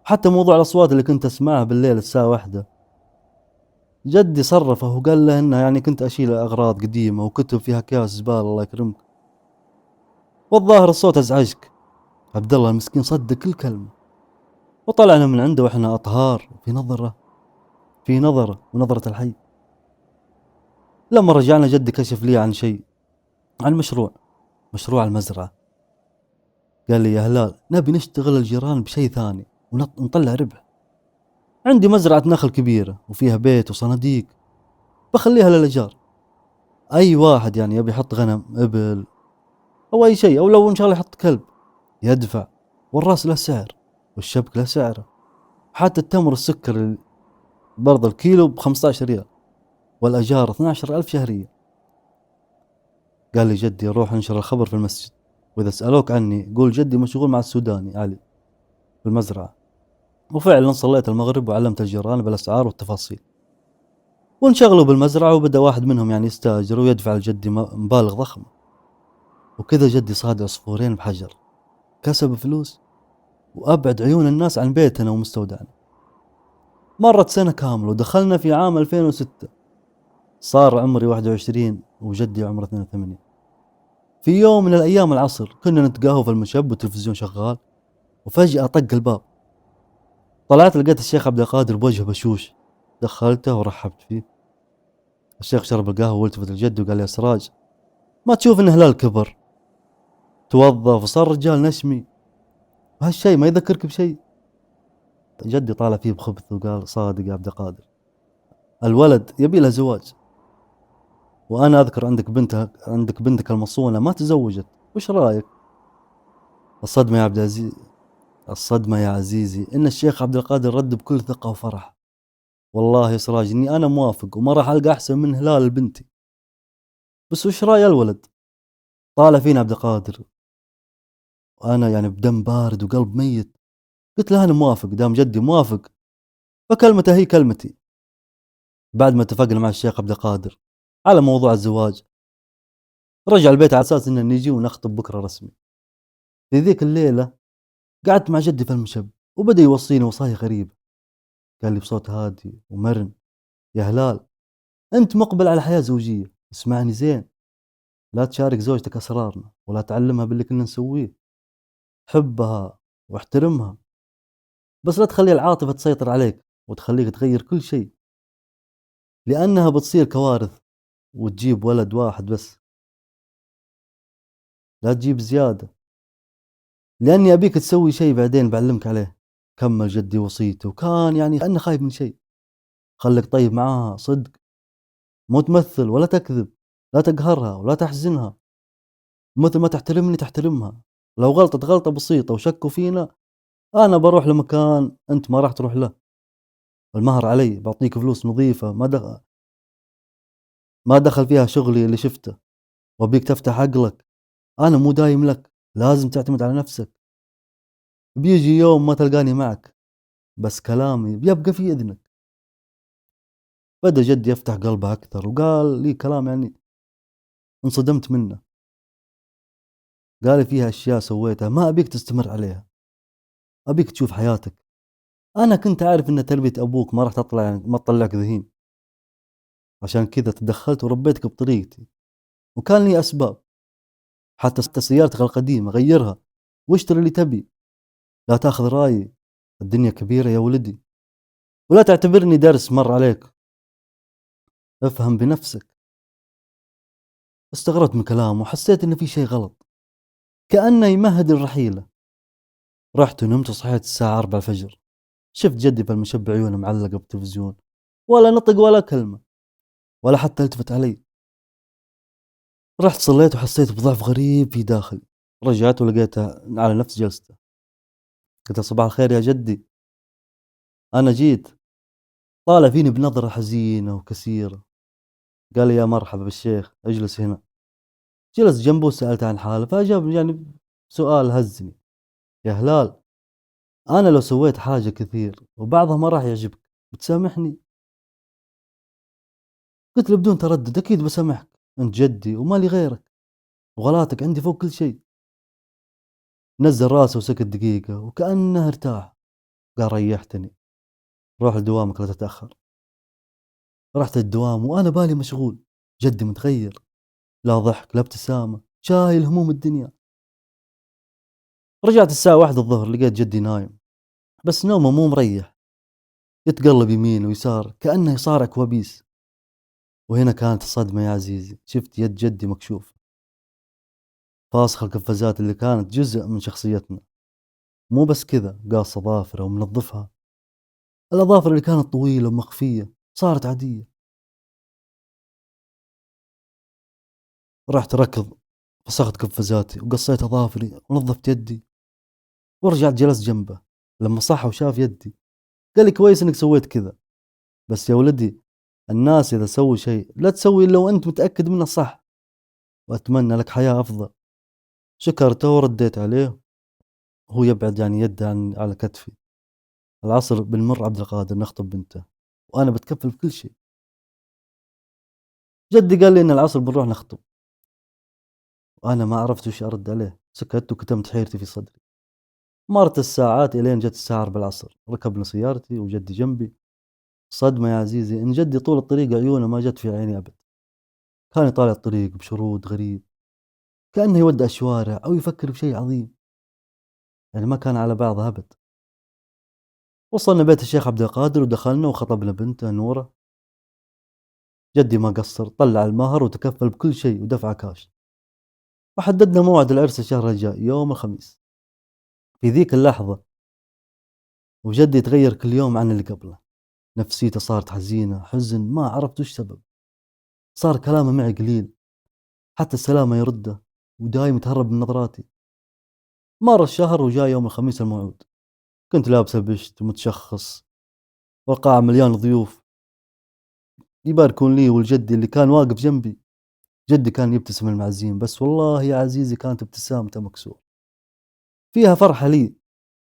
حتى موضوع الأصوات اللي كنت أسمعها بالليل الساعة 1، جدي صرفه وقال له إنه يعني كنت أشيل أغراض قديمة وكتب فيها أكياس زبالة الله يكرمك، والظاهر الصوت أزعجك. عبد الله المسكين صدق كل كلمة، وطلعنا من عنده وإحنا أطهار في نظرة ونظرة الحي. لما رجعنا جدي كشف لي عن شيء، عن مشروع المزرعة. قال لي: يا هلال نبي نشتغل الجيران بشيء ثاني ونطلع ربح. عندي مزرعة نخل كبيرة وفيها بيت وصناديق، بخليها للأجار. أي واحد يعني يبي يحط غنم إبل أو أي شيء، أو لو إن شاء الله يحط كلب، يدفع. والراس له سعر والشبك له سعره. حتى التمر السكر برضه الكيلو ب15 ريال، والأجار 12,000 شهرية. قال لي جدي روح انشر الخبر في المسجد، وإذا سألوك عني قول جدي مشغول مع السوداني علي في المزرعة. وفعلا صليت المغرب وعلمت الجيران بالأسعار والتفاصيل، وانشغلوا بالمزرعة، وبدأ واحد منهم يعني يستأجر ويدفع لجدي مبالغ ضخمة. وكذا جدي صاد عصفورين بحجر، كسب فلوس وأبعد عيون الناس عن بيتنا ومستودعنا. مرت سنة كاملة ودخلنا في عام 2006، صار عمري 21 وجدي عمره 82. في يوم من الأيام العصر كنا نتقهوى في المشب والتلفزيون شغال، وفجأة طق الباب. طلعت لقيت الشيخ عبد القادر بوجه بشوش. دخلته ورحبت فيه. الشيخ شرب القهوة والتفت لجدي وقال: يا سراج، ما تشوف ان هلال كبر توظف وصار رجال نشمي، وهالشي ما يذكرك بشيء؟ جدي طالع فيه بخبث وقال: صادق يا عبد القادر، الولد يبي له زواج، وانا اذكر عندك بنتك المصونة ما تزوجت، وش رايك؟ الصدمة يا عبد العزيز الصدمة يا عزيزي ان الشيخ عبد القادر رد بكل ثقة وفرح: والله يا سراج اني انا موافق، وما راح القى احسن من هلال لبنتي، بس وش راي الولد؟ طالع فينا عبد القادر وانا يعني بدم بارد وقلب ميت. قلت له: انا موافق، دام جدي موافق فكلمته هي كلمتي. بعد ما اتفقنا مع الشيخ عبد القادر على موضوع الزواج، رجع البيت على اساس انه نجي ونخطب بكره رسمي. في ذيك الليله قعدت مع جدي في المشب، وبدا يوصيني وصايا غريبه. قال لي بصوت هادي ومرن: يا هلال، انت مقبل على حياه زوجيه، اسمعني زين، لا تشارك زوجتك اسرارنا ولا تعلمها باللي كنا نسويه. حبها واحترمها، بس لا تخلي العاطفه تسيطر عليك وتخليك تغير كل شيء، لانها بتصير كوارث وتجيب ولد واحد بس، لا تجيب زياده، لاني ابيك تسوي شيء بعدين بعلمك عليه. كمل جدي وصيته، وكان يعني كأنه خايف من شيء. خليك طيب معاها صدق، مو تمثل ولا تكذب، لا تقهرها ولا تحزنها، مثل ما تحترمني تحترمها. لو غلطت غلطة بسيطة وشكوا فينا، أنا بروح لمكان أنت ما راح تروح له. المهر علي، بعطيك فلوس نظيفة ما دخل فيها شغلي اللي شفته، وأبيك تفتح عقلك. أنا مو دايم لك، لازم تعتمد على نفسك. بيجي يوم ما تلقاني معك، بس كلامي بيبقى في إذنك. بدأ جدي يفتح قلبه أكثر، وقال لي كلام يعني انصدمت منه. قال لي فيها أشياء سويتها ما أبيك تستمر عليها، أبيك تشوف حياتك. أنا كنت أعرف إن تربية أبوك ما راح تطلع يعني ما تطلعك ذهين، عشان كذا تدخلت وربيتك بطريقتي، وكان لي أسباب. حتى سيارتك القديمة غيرها واشتري اللي تبي، لا تاخذ رأيي، الدنيا كبيرة يا ولدي، ولا تعتبرني درس مر عليك، افهم بنفسك. استغربت من كلامه وحسيت إن في شيء غلط، كأنه يمهد الرحيلة. رحت ونمت وصحيت الساعة 4 الفجر. شفت جدي في المشب عيونه معلقة بالتلفزيون، ولا نطق ولا كلمة، ولا حتى التفت علي. رحت صليت وحسيت بضعف غريب في داخلي. رجعت ولقيته على نفس جلسته. قلت له: صباح الخير يا جدي، أنا جيت. طالع فيني بنظرة حزينة وكسيرة. قال لي: يا مرحبا بالشيخ، اجلس هنا. جلس جنبه وسألته عن حاله، فأجاب يعني سؤال هزني: يا هلال، أنا لو سويت حاجة كثير وبعضها ما راح يعجبك بتسامحني؟ قلت له بدون تردد: أكيد بسامحك، أنت جدي ومالي غيرك، وغلاتك عندي فوق كل شيء. نزل راسه وسكت دقيقة وكأنه ارتاح. قال: ريحتني، روح لدوامك لا تتأخر. رحت الدوام وأنا بالي مشغول. جدي متغير، لا ضحك لا ابتسامة، شايل هموم الدنيا. رجعت الساعة 1 الظهر، لقيت جدي نايم، بس نومه مو مريح، يتقلب يمين ويسار كأنه يصارع كوابيس. وهنا كانت الصدمة يا عزيزي، شفت يد جدي مكشوف، فاسخ القفازات اللي كانت جزء من شخصيتنا. مو بس كذا، قاص أظافره ومنظفها. الأظافر اللي كانت طويلة ومخفية صارت عادية. رحت ركض، فسخت قفازاتي وقصيت أظافري ونظفت يدي، ورجعت جلست جنبه. لما صح وشاف يدي قال لي: كويس انك سويت كذا، بس يا ولدي، الناس اذا سووا شيء لا تسوي الا وانت متاكد منه صح، وأتمنى لك حياة أفضل. شكرته ورديت عليه وهو يبعد يعني يده على كتفي. العصر بنمر عبد القادر نخطب بنته وأنا بتكفل بكل شيء. جدي قال لي إن العصر بنروح نخطب وأنا ما عرفت وش أرد عليه، سكت وكتمت حيرتي في صدري. مرت الساعات إلين جت الساعة 4 العصر، ركبنا سيارتي وجدي جنبي. صدمة يا عزيزي إن جدي طول الطريق عيونه ما جت في عيني أبد. كان يطالع الطريق بشرود غريب، كأنه يودع الشوارع أو يفكر بشيء عظيم، يعني ما كان على بعضه أبد. وصلنا بيت الشيخ عبد القادر ودخلنا وخطبنا بنته نورة. جدي ما قصر، طلع المهر وتكفل بكل شيء ودفع كاش، وحددنا موعد العرس الشهر الجاي يوم الخميس. في ذيك اللحظة وجدي يتغير كل يوم عن اللي قبله. نفسيته صارت حزينة، حزن ما عرفت وش سبب. صار كلامه معي قليل، حتى السلام ما يرده، ودايم يتهرب من نظراتي. مر الشهر وجاء يوم الخميس الموعود. كنت لابس البشت ومتشخص، والقاعة مليان ضيوف يباركون لي ولجدي اللي كان واقف جنبي. جدي كان يبتسم المعزين، بس والله يا عزيزي كانت ابتسامته مكسور، فيها فرحة لي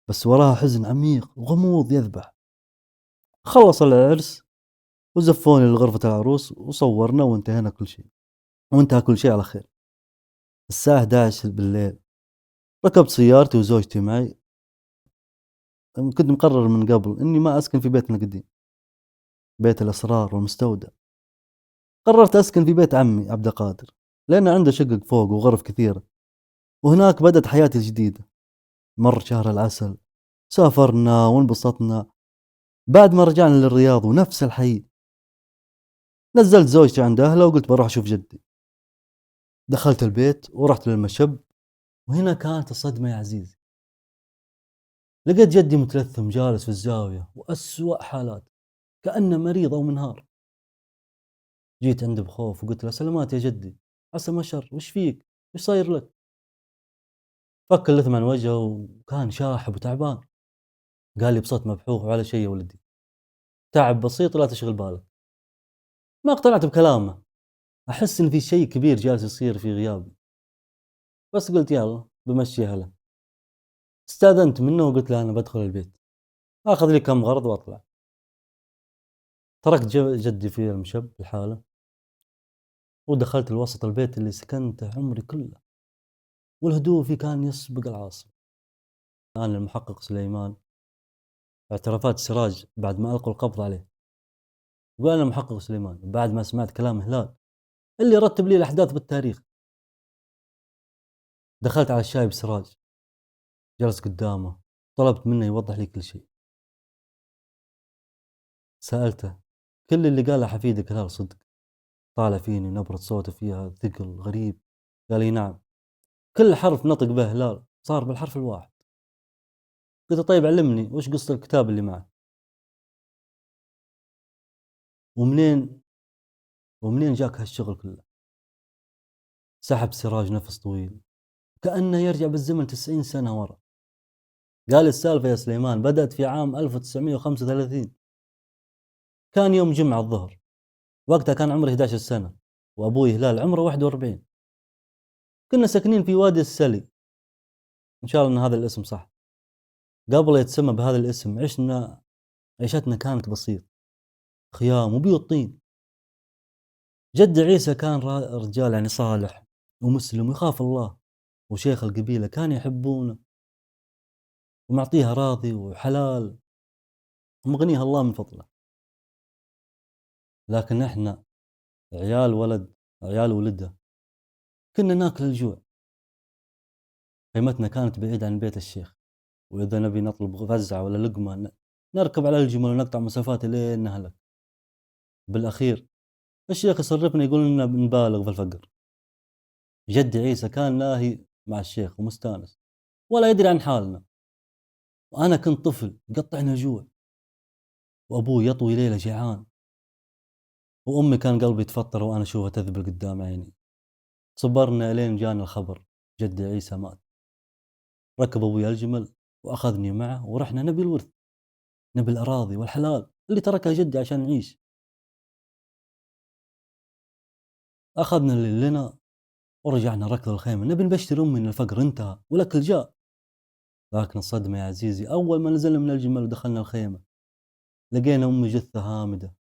بس وراها حزن عميق وغموض يذبح. خلص العرس وزفوني لغرفة العروس وصورنا وانتهى كل شيء على خير. الساعة 11 بالليل ركبت سيارتي وزوجتي معي. كنت مقرر من قبل اني ما اسكن في بيتنا القديم، بيت الاسرار والمستودع. قررت اسكن في بيت عمي عبد القادر لان عنده شقق فوق وغرف كثيرة، وهناك بدأت حياتي الجديدة. مر شهر العسل، سافرنا وانبسطنا. بعد ما رجعنا للرياض ونفس الحي، نزلت زوجتي عند أهلها وقلت بروح أشوف جدي. دخلت البيت ورحت للمشب، وهنا كانت الصدمة يا عزيزي. لقيت جدي متلثم جالس في الزاوية وأسوأ حالات، كأنه مريض أو منهار. جيت عنده بخوف وقلت له سلامات يا جدي، عسى ما شر، وش فيك؟ وش صاير لك؟ فك اللثم عن وجهه وكان شاحب وتعبان. قال لي بصوت مبحوح وعلى شيء يا ولدي، تعب بسيط ولا تشغل بالك. ما اقتنعت بكلامه، أحس إن في شيء كبير جالس يصير في غيابي، بس قلت يلا بمشيها له. استأذنت منه وقلت له أنا بدخل البيت، أخذ لي كم غرض وأطلع. تركت جدي في المشب لحاله، ودخلت لوسط البيت اللي سكنته عمري كله، والهدوء فيه كان يسبق العاصفة. الآن المحقق سليمان، اعترافات سراج بعد ما ألقوا القبض عليه. يقول أنا المحقق سليمان بعد ما سمعت كلام هلال اللي رتب لي الأحداث بالتاريخ. دخلت على الشايب سراج، جلس قدامه، طلبت منه يوضح لي كل شيء. سألته كل اللي قاله حفيدك هلال صدق؟ طالع فيني ونبرة صوته فيها ثقل غريب. قال لي نعم، كل حرف نطق به هلال صار بالحرف الواحد. قلت طيب علمني وش قصة الكتاب اللي معه، ومنين ومنين جاك هالشغل كله؟ سحب سراج نفس طويل كأنه يرجع بالزمن 90 سنة ورا. قال السالفة يا سليمان بدأت في عام 1935. كان يوم جمعة الظهر، وقتها كان عمري 11 سنة وأبوي هلال عمره 41. كنا ساكنين في وادي السلي، إن شاء الله أن هذا الاسم صح. قبل يتسمى بهذا الاسم عيشتنا كانت بسيط، خيام وبيوت طين. جد عيسى كان رجال يعني صالح ومسلم ويخاف الله، وشيخ القبيلة كان يحبونه ومعطيها راضي وحلال ومغنيها الله من فضله. لكن احنا عيال ولده كنا ناكل الجوع. خيمتنا كانت بعيدة عن بيت الشيخ، وإذا نبي نطلب غزعة ولا لقمة نركب على الجمل ونقطع مسافات لين نهلك. بالأخير الشيخ يصرفنا يقول لنا بنبالغ في الفقر. جد عيسى كان لاهي مع الشيخ ومستانس ولا يدري عن حالنا، وأنا كنت طفل يقطعني الجوع، وأبوي يطوي ليلة جيعان، وأمي كان قلبي يتفطر وأنا أشوفها تذبل قدام عيني. صبرنا لين جانا الخبر جد عيسى مات. ركب أبوي الجمل وأخذني معه ورحنا نبي الورث، نبي الأراضي والحلال اللي تركها جدي عشان نعيش. أخذنا اللي لنا ورجعنا ركض الخيمة نبي نبشر أمي إن الفقر انتهى والأكل جاء. لكن الصدمة يا عزيزي أول ما نزلنا من الجمل ودخلنا الخيمة لقينا أمي جثة هامدة،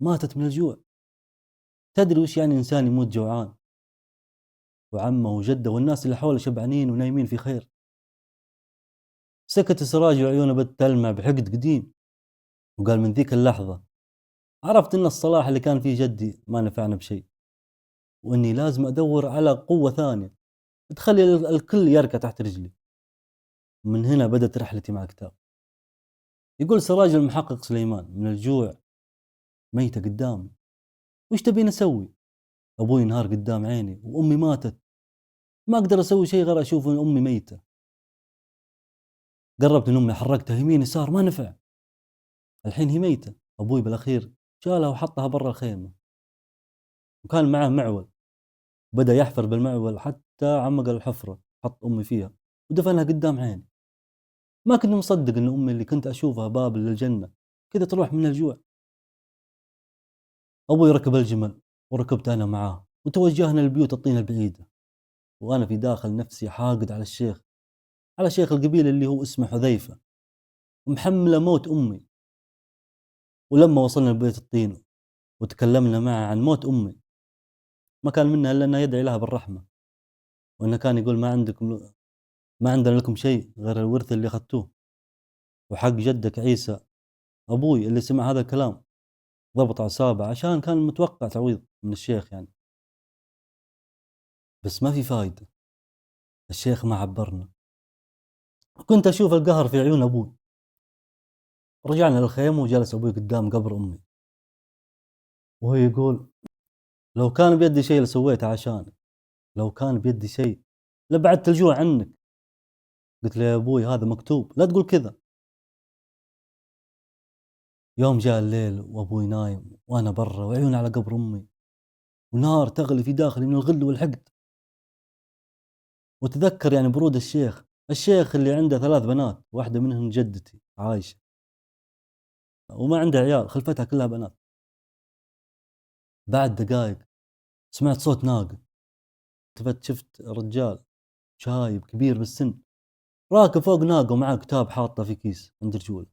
ماتت من الجوع. تدري وش يعني إنسان يموت جوعان وعمه وجده والناس اللي حوله شبعانين ونايمين في خير؟ سكت سراج وعيونه بدت تلمع بحقد قديم، وقال من ذيك اللحظة عرفت إن الصلاح اللي كان فيه جدي ما نفعنا بشيء، وإني لازم أدور على قوة ثانية تخلي الكل يركع تحت رجلي. ومن هنا بدأت رحلتي مع الكتاب. يقول سراج المحقق سليمان من الجوع ميتة قدامي، وش تبين أسوي؟ أبوي نهار قدام عيني وأمي ماتت، ما أقدر أسوي شيء غير أشوف إن أمي ميتة. قربت من أمي حركتها يمين يسار ما نفع، الحين هي ميتة. أبوي بالأخير شالها وحطها برا الخيمة، وكان معه معول، بدأ يحفر بالمعول حتى عمق الحفرة، حط أمي فيها ودفنها قدام عيني. ما كنت مصدق إن أمي اللي كنت أشوفها باب للجنة كذا تروح من الجوع. أبوي ركب الجمل وركبت أنا معاه وتوجهنا للبيوت الطين البعيدة، وأنا في داخل نفسي حاقد على الشيخ، على شيخ القبيلة اللي هو اسمه حذيفة، ومحملة موت أمي. ولما وصلنا لبيت الطين وتكلمنا معه عن موت أمي ما كان منها إلا أنه يدعي لها بالرحمة، وأنه كان يقول ما عندنا لكم شيء غير الورث اللي أخذتوه، وحق جدك عيسى أبوي اللي سمع هذا الكلام ضبط أعصابه عشان كان متوقع تعويض من الشيخ يعني. بس ما في فايدة، الشيخ ما عبرنا. كنت أشوف القهر في عيون أبوي. رجعنا للخيمة وجلس أبوي قدام قبر أمي وهو يقول لو كان بيدي شيء لسويته عشانك، لو كان بيدي شيء لبعدت الجوع عنك. قلت له يا أبوي هذا مكتوب لا تقول كذا. يوم جاء الليل وأبوي نايم وأنا برا وعيوني على قبر أمي ونار تغلي في داخلي من الغل والحقد. وتذكر يعني برود الشيخ اللي عنده 3 بنات، واحدة منهم جدتي عايشة وما عندها عيال، خلفتها كلها بنات. بعد دقائق سمعت صوت ناقة، التفت شفت رجال شايب كبير بالسن راكب فوق ناقة ومعاه كتاب حاطه في كيس عند رجوله،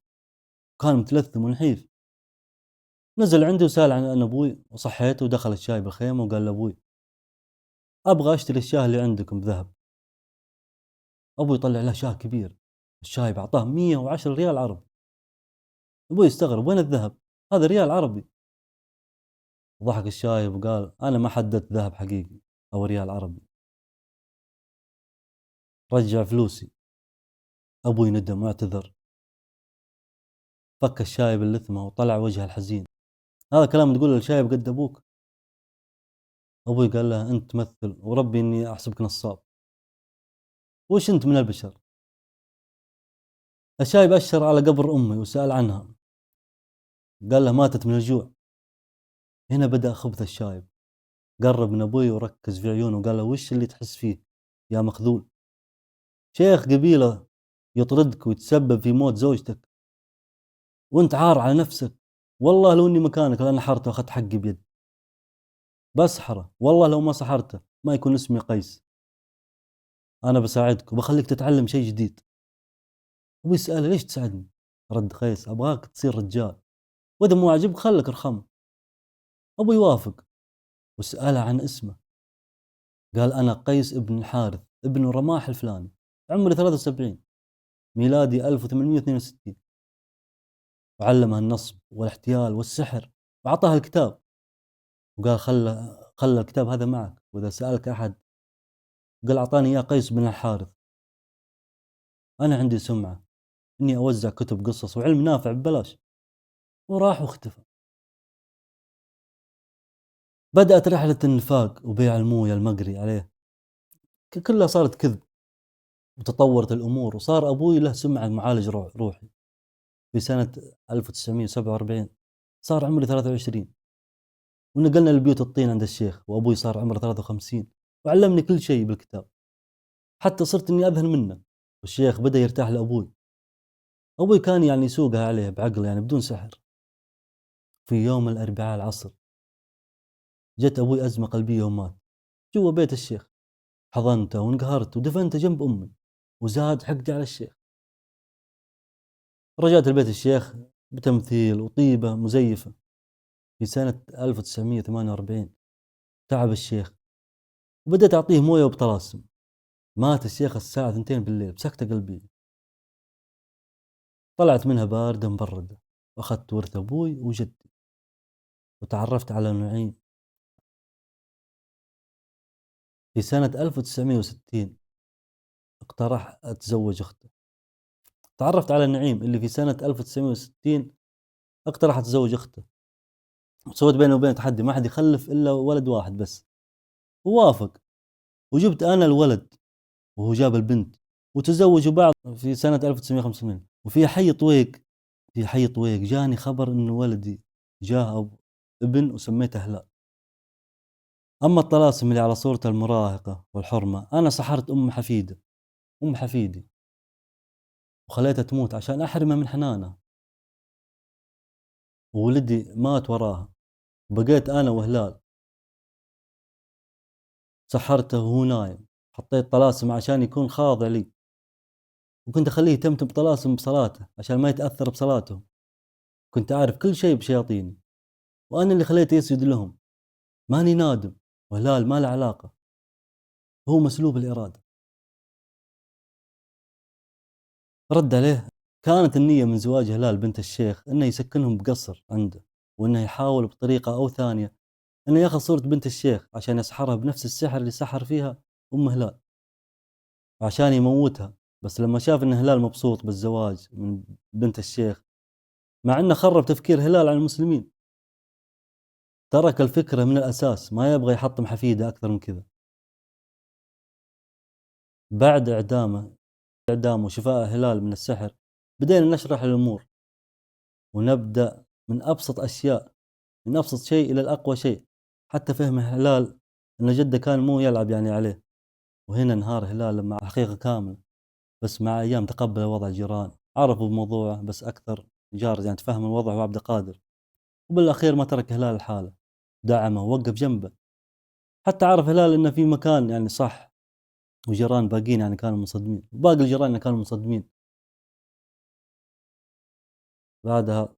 كان متلثم ونحيف. نزل عندي وسأل عن أبوي وصحيته ودخل الشاي بالخيمة وقال لأبوي أبغى أشتري الشاه اللي عندكم بذهب. أبوي طلع له شاه كبير، الشايب أعطاه 110 ريال عربي. أبوي استغرب وين الذهب؟ هذا ريال عربي. ضحك الشايب وقال أنا ما حددت ذهب حقيقي أو ريال عربي، رجع فلوسي. أبوي ندم واعتذر، فك الشايب اللثمة وطلع وجهه الحزين. هذا كلام تقوله للشايب قد أبوك؟ أبوي قال له أنت تمثل وربي إني أحسبك نصاب، وش أنت من البشر؟ الشايب أشر على قبر أمي وسأل عنها، قال له ماتت من الجوع. هنا بدأ خبث الشايب، قرب من أبوي وركز في عيونه وقال له وش اللي تحس فيه يا مخذول؟ شيخ قبيلة يطردك ويتسبب في موت زوجتك وانت عار على نفسك. والله لو اني مكانك لنحرته واخذت حقي بيد. بسحره والله لو ما سحرته ما يكون اسمي قيس. انا بساعدك وبخليك تتعلم شيء جديد. ويسأله ليش تساعدني؟ رد قيس ابغاك تصير رجال، واذا مو عاجبك خلك ارخم. ابو يوافق وسأله عن اسمه، قال انا قيس ابن الحارث ابن رماح الفلاني، عمري 73، ميلادي 1862. وعلمه النصب والاحتيال والسحر وأعطاه الكتاب وقال خلى الكتاب هذا معك، وإذا سألك أحد قال أعطاني إياه قيس بن الحارث. أنا عندي سمعة إني أوزع كتب قصص وعلم نافع ببلاش. وراح واختفى. بدأت رحلة النفاق وبيع الموية المقري عليه، كلها صارت كذب. وتطورت الأمور وصار أبوي له سمعة معالج روحي. في سنة 1947 صار عمري 23، ونقلنا لبيوت الطين عند الشيخ، وأبوي صار عمره 53 وعلمني كل شيء بالكتاب، حتى صرت إني أذهل منه. والشيخ بدأ يرتاح لأبوي. أبوي كان يعني يسوقها عليه بعقل يعني بدون سحر. في يوم الأربعاء العصر جت أبوي أزمة قلبية ومات. جوا بيت الشيخ، حضنته وانقهرت ودفنته جنب أمي، وزاد حقدي على الشيخ. رجعت لبيت الشيخ بتمثيل وطيبة مزيفة في سنة 1948. تعب الشيخ وبدأت أعطيه موية وبطلاسم. مات الشيخ الساعة 2 بالليل بسكتة قلبية. طلعت منها باردة مبردة، وأخذت ورث أبوي وجدي وتعرفت على نعيم. في سنة 1960 اقترح أتزوج أخته. تعرفت على نعيم اللي في سنة 1960 اقترح أتزوج أخته، وسويت بينه وبينه تحدي ما حد يخلف إلا ولد واحد بس، ووافق. وجبت أنا الولد وهو جاب البنت، وتزوجوا بعض في سنة 1985. وفي حي طويق، جاني خبر إنه ولدي جاء ابن وسميته هلال. أما الطلاسم اللي على صورة المراهقة والحرمة، أنا سحرت أم حفيدي وخليتها تموت عشان أحرمها من حنانها، وولدي مات وراها. بقيت أنا وهلال، سحرته وهو نايم، حطيت طلاسم عشان يكون خاضع لي، وكنت أخليه يتمتم بطلاسم بصلاته عشان ما يتأثر بصلاته. كنت أعرف كل شيء بشياطيني، وأنا اللي خليته يسجد لهم. ماني نادم، وهلال ما له علاقة، هو مسلوب الإرادة. رد عليه: كانت النية من زواج هلال بنت الشيخ إنه يسكنهم بقصر عنده، وإنه يحاول بطريقة أو ثانية إنه ياخذ صورة بنت الشيخ عشان يسحرها بنفس السحر اللي سحر فيها أم هلال، عشان يموتها. بس لما شاف إن هلال مبسوط بالزواج من بنت الشيخ، مع إنه خرب تفكير هلال عن المسلمين، ترك الفكرة من الأساس، ما يبغى يحطم حفيده أكثر من كذا. بعد إعدامه وشفاء هلال من السحر، بدينا نشرح الأمور ونبدأ من أبسط أشياء، من أبسط شيء إلى الأقوى شيء، حتى فهم هلال أن جده كان مو يلعب يعني عليه. وهنا انهار هلال مع حقيقة كاملة. بس مع أيام تقبل وضع الجيران، عرفوا بموضوعه، بس أكثر جار يعني تفهم الوضع وعبد القادر. وبالأخير ما ترك هلال الحالة، دعمه ووقف جنبه، حتى عرف هلال إنه في مكان يعني صح. وجيران باقيين يعني كانوا منصدمين، وباقي الجيران يعني كانوا منصدمين. بعدها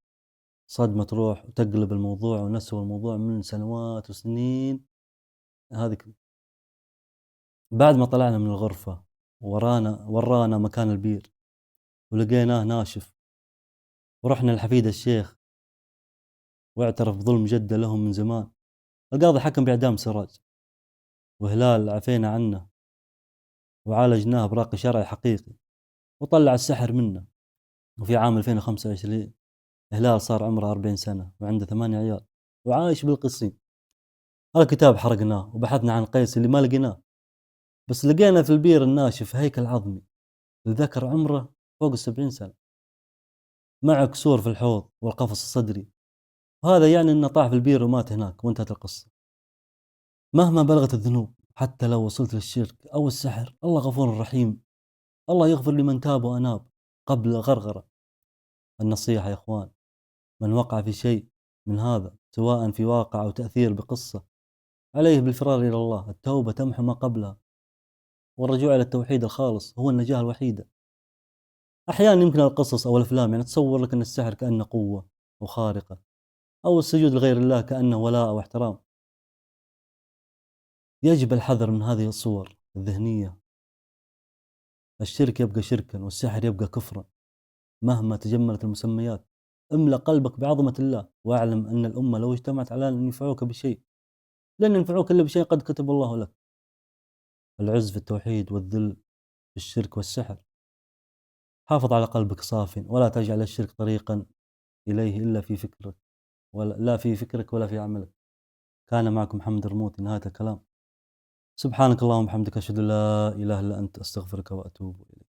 صدمة تروح وتقلب الموضوع ونسوا الموضوع من سنوات وسنين. هذه بعد ما طلعنا من الغرفة ورانا مكان البير، ولقيناه ناشف، ورحنا لحفيد الشيخ واعترف بظلم جده لهم من زمان. القاضي حكم بإعدام سراج، وهلال عفينا عنه وعالجناه براقي شرعي حقيقي، وطلع السحر منه. وفي عام 2025 هلال صار عمره 40 سنة وعنده 8 عيال وعايش بالقصيم. الكتاب حرقناه وبحثنا عن قيس اللي ما لقيناه، بس لقينا في البير الناشف هيكل عظمي لذكر عمره فوق 70 سنة، مع كسور في الحوض والقفص الصدري. وهذا يعني انه طاح في البير ومات هناك، وانتهت القصة. مهما بلغت الذنوب، حتى لو وصلت للشرك أو السحر، الله غفور رحيم. الله يغفر لمن تاب وأناب قبل الغرغرة. النصيحة يا إخوان: من وقع في شيء من هذا، سواء في واقع أو تأثير بقصة، عليه بالفرار إلى الله. التوبة تمحو ما قبلها، والرجوع إلى التوحيد الخالص هو النجاة الوحيدة. أحيانا يمكن القصص أو الأفلام يعني تصور لك أن السحر كأنه قوة وخارقة، أو السجود لغير الله كأنه ولاء أو احترام. يجب الحذر من هذه الصور الذهنية. الشرك يبقى شركا، والسحر يبقى كفرا، مهما تجملت المسميات. املأ قلبك بعظمة الله، واعلم أن الأمة لو اجتمعت على أن ينفعوك بشيء لن ينفعوك إلا بشيء قد كتب الله لك. العز في التوحيد والذل في الشرك والسحر. حافظ على قلبك صاف، ولا تجعل الشرك طريقا إليه إلا في فكرك، ولا لا في فكرك ولا في عملك. كان معكم محمد رموت. نهاية الكلام. سبحانك اللهم وبحمدك، أشهد أن لا إله إلا أنت، أستغفرك وأتوب إليك.